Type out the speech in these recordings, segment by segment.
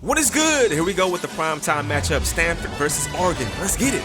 What is good? Here we go with the primetime matchup, Stanford versus Oregon. Let's get it.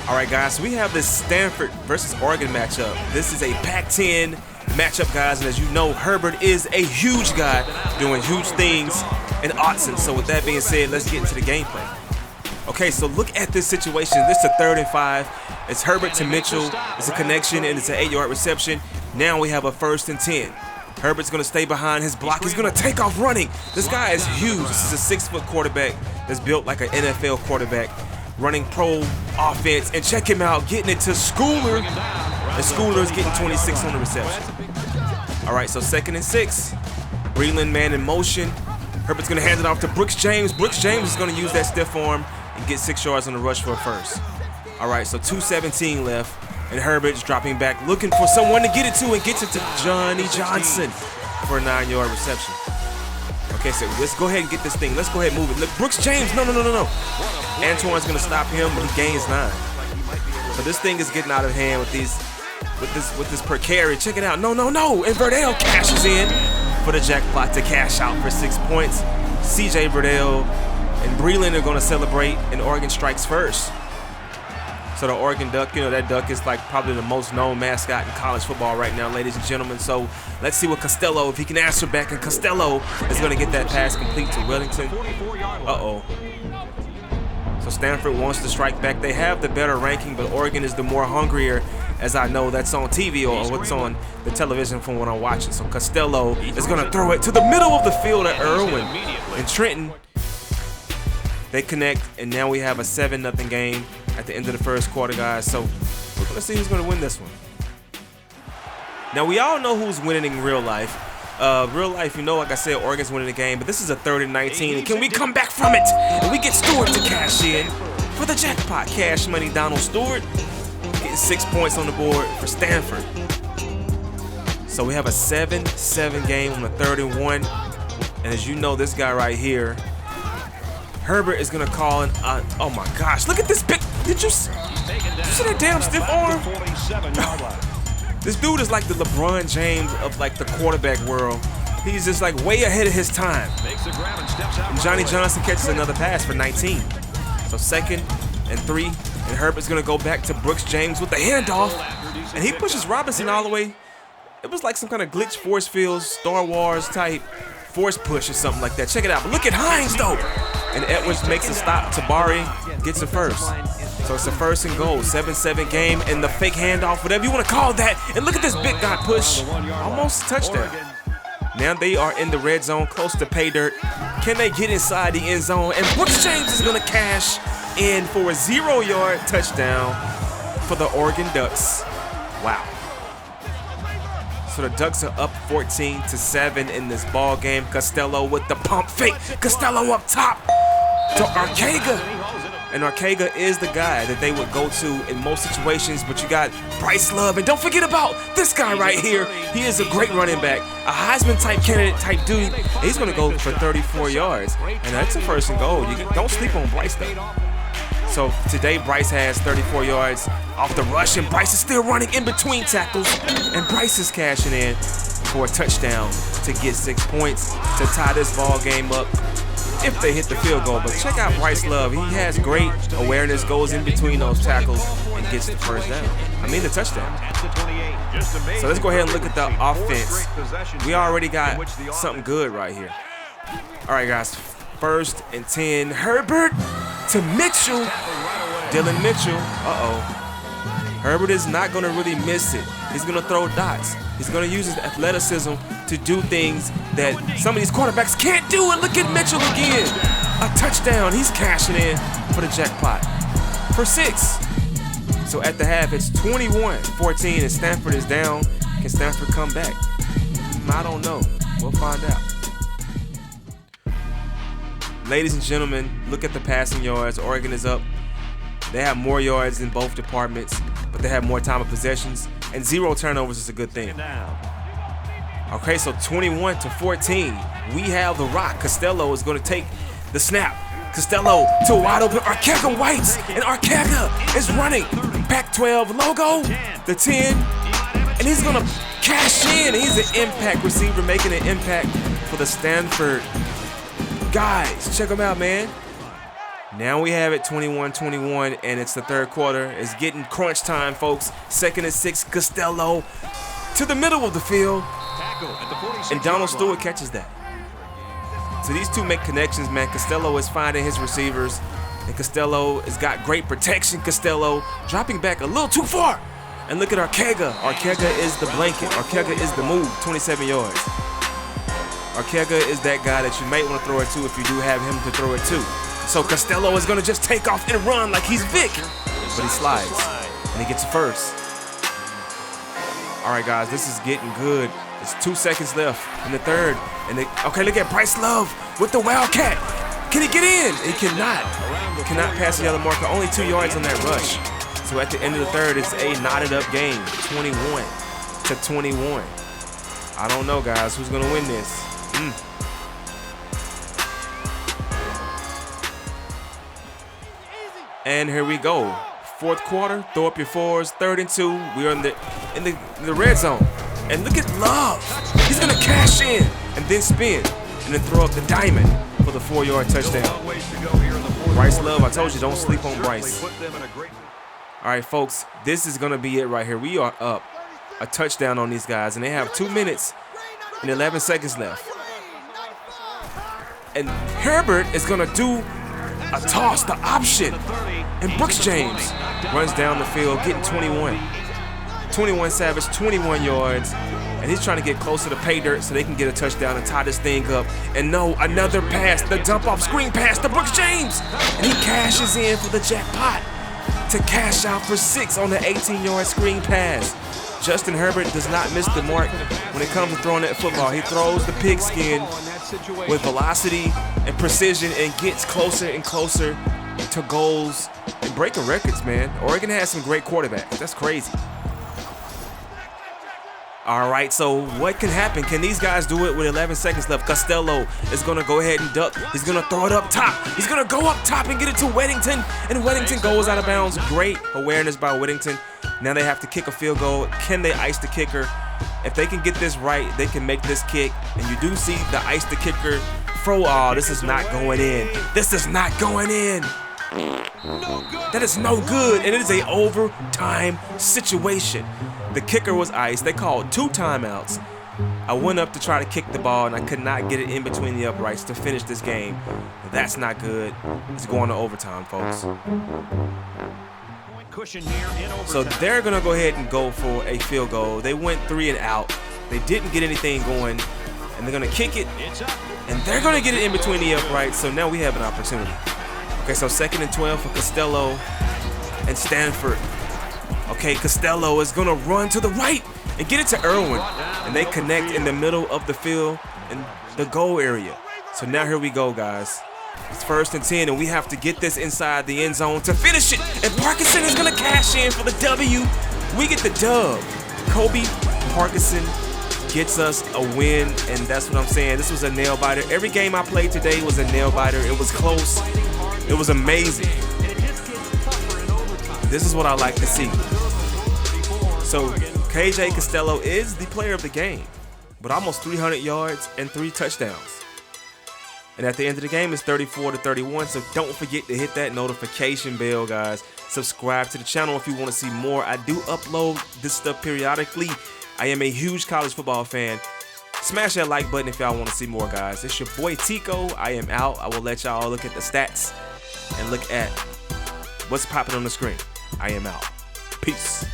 All right, guys, so we have this Stanford versus Oregon matchup. This is a Pac-10 matchup, guys, and as you know, Herbert is a huge guy doing huge things in Autzen. So with that being said, let's get into the gameplay. Okay, so look at this situation. This is a 3rd and 5. It's Herbert to Mitchell. It's a connection, and it's an 8-yard reception. Now we have a 1st and 10. Herbert's going to stay behind his block. He's going to take off running. This guy is huge. This is a 6-foot quarterback that's built like an NFL quarterback, running pro offense. And check him out, getting it to Schooler. And Schooler's getting 26 on the reception. All right, so 2nd and 6. Breland man in motion. Herbert's going to hand it off to Brooks James. Brooks James is going to use that stiff arm and get 6 yards on the rush for a first. All right, so 2:17 left. And Herbert's dropping back, looking for someone to get it to, and gets it to Johnny Johnson for a 9-yard reception. Okay, so let's go ahead and get this thing. Let's go ahead and move it. Look, Brooks James, no. Antoine's gonna stop him, but he gains 9. So this thing is getting out of hand with this per carry. Check it out. No. And Verdell cashes in for the jackpot to cash out for 6 points. CJ Verdell and Breland are gonna celebrate, and Oregon strikes first. So the Oregon Duck, that duck is like probably the most known mascot in college football right now, ladies and gentlemen. So let's see what Costello, if he can answer back, and Costello is going to get that pass complete to Wellington. Uh-oh. So Stanford wants to strike back. They have the better ranking, but Oregon is the more hungrier, as I know that's on TV or what's on the television from what I'm watching. So Costello is going to throw it to the middle of the field at Irwin. And Trenton, they connect, and now we have a 7-0 game at the end of the first quarter, guys. So we're going to see who's going to win this one. Now, we all know who's winning in real life. Like I said, Oregon's winning the game, but this is a 3rd and 19. And can we come back from it? And we get Stewart to cash in for the jackpot. Cash money, Donald Stewart getting 6 points on the board for Stanford. So we have a 7-7 game on the 3rd and 1. And as you know, this guy right here, Herbert is going to call in. Oh my gosh, look at this big. Did you see that damn stiff arm? This dude is like the LeBron James of like the quarterback world. He's just like way ahead of his time. And Johnny Johnson catches another pass for 19. So 2nd and 3. And Herbert's going to go back to Brooks James with the handoff. And he pushes Robinson all the way. It was like some kind of glitch force field, Star Wars type force push or something like that. Check it out. But look at Hines though. And Edwards makes a stop. Tabari gets a first. So it's a 1st and goal. 7-7 game, and the fake handoff, whatever you want to call that. And look at this big guy push. Almost a touchdown. Now they are in the red zone, close to pay dirt. Can they get inside the end zone? And Brooks James is going to cash in for a 0-yard touchdown for the Oregon Ducks. Wow. So the Ducks are up 14-7 in this ball game. Costello with the pump fake. Costello up top to Arcega. And Arcega is the guy that they would go to in most situations, but you got Bryce Love. And don't forget about this guy right here. He is a great running back, a Heisman type candidate type dude. He's going to go for 34 yards. And that's a 1st and goal. Don't sleep on Bryce though. So today, Bryce has 34 yards off the rush, and Bryce is still running in between tackles. And Bryce is cashing in for a touchdown to get 6 points to tie this ball game up if they hit the field goal. But check out Bryce Love. He has great awareness, goes in between those tackles, and gets the the touchdown. So let's go ahead and look at the offense. We already got something good right here. All right, guys. 1st and 10. Herbert to Mitchell. Dylan Mitchell. Herbert is not going to really miss it. He's going to throw dots. He's going to use his athleticism to do things that some of these quarterbacks can't do. And look at Mitchell again. A touchdown. He's cashing in for the jackpot for 6. So at the half, it's 21-14, and Stanford is down. Can Stanford come back? I don't know. We'll find out. Ladies and gentlemen, look at the passing yards. Oregon is up. They have more yards in both departments, but they have more time of possessions, and 0 turnovers is a good thing. Okay, so 21-14. We have the rock. Costello is going to take the snap. Costello to a wide open Arcega Whites, and Arcega is running. Pac-12 logo, the 10, and he's going to cash in. He's an impact receiver, making an impact for the Stanford guys. Check them out, man. Now we have it 21-21, and it's the third quarter. It's getting crunch time, folks. 2nd and 6, Costello to the middle of the field, and Donald Stewart catches that. So these two make connections, man. Costello is finding his receivers, and Costello has got great protection. Costello dropping back a little too far. And look at Arcega. Arcega is the blanket. Arcega is the move, 27 yards. Arcega is that guy that you might want to throw it to if you do have him to throw it to. So Costello is going to just take off and run like he's Vic. But he slides, and he gets a first. All right, guys, this is getting good. It's 2 seconds left in the third. Okay, look at Bryce Love with the Wildcat. Can he get in? He cannot. He cannot pass the yellow marker. Only 2 yards on that rush. So at the end of the third, it's a knotted up game, 21-21. I don't know, guys, who's going to win this. And here we go. Fourth quarter, throw up your fours, 3rd and 2. We're in the red zone. And look at Love. He's going to cash in and then spin and then throw up the diamond for the 4-yard touchdown. Bryce Love, I told you, don't sleep on Bryce. All right, folks, this is going to be it right here. We are up a touchdown on these guys, and they have 2 minutes and 11 seconds left. And Herbert is going to do a toss, the option. And Brooks James runs down the field, getting 21. 21 Savage, 21 yards. And he's trying to get closer to pay dirt so they can get a touchdown and tie this thing up. And no, another pass, the dump off screen pass to Brooks James. And he cashes in for the jackpot to cash out for 6 on the 18-yard screen pass. Justin Hebert does not miss the mark when it comes to throwing that football. He throws the pigskin with velocity and precision and gets closer and closer to goals and breaking records, man. Oregon has some great quarterbacks. That's crazy. All right, so what can happen? Can these guys do it with 11 seconds left? Costello is going to go ahead and duck. He's going to throw it up top. He's going to go up top and get it to Weddington, and Weddington goes out of bounds. Great awareness by Weddington. Now they have to kick a field goal. Can they ice the kicker? If they can get this right, they can make this kick. And you do see the ice the kicker throw. Oh, this is not going in. This is not going in. That is no good, and it is an overtime situation. The kicker was iced. They called 2 timeouts. I went up to try to kick the ball, and I could not get it in between the uprights to finish this game. That's not good. It's going to overtime, folks. So they're going to go ahead and go for a field goal. They went 3 and out. They didn't get anything going, and they're going to kick it, and they're going to get it in between the uprights. So now we have an opportunity. Okay, so 2nd and 12 for Costello and Stanford. Okay, Costello is going to run to the right and get it to Irwin. And they connect in the middle of the field in the goal area. So now here we go, guys. It's 1st and 10, and we have to get this inside the end zone to finish it. And Parkinson is going to cash in for the W. We get the dub. Kobe Parkinson gets us a win, and that's what I'm saying. This was a nail-biter. Every game I played today was a nail-biter. It was close. It was amazing. This is what I like to see. So KJ Costello is the player of the game, but almost 300 yards and 3 touchdowns. And at the end of the game, it's 34-31. So don't forget to hit that notification bell, guys. Subscribe to the channel if you want to see more. I do upload this stuff periodically. I am a huge college football fan. Smash that like button if y'all want to see more, guys. It's your boy Tico. I am out. I will let y'all look at the stats and look at what's popping on the screen. I am out. Peace.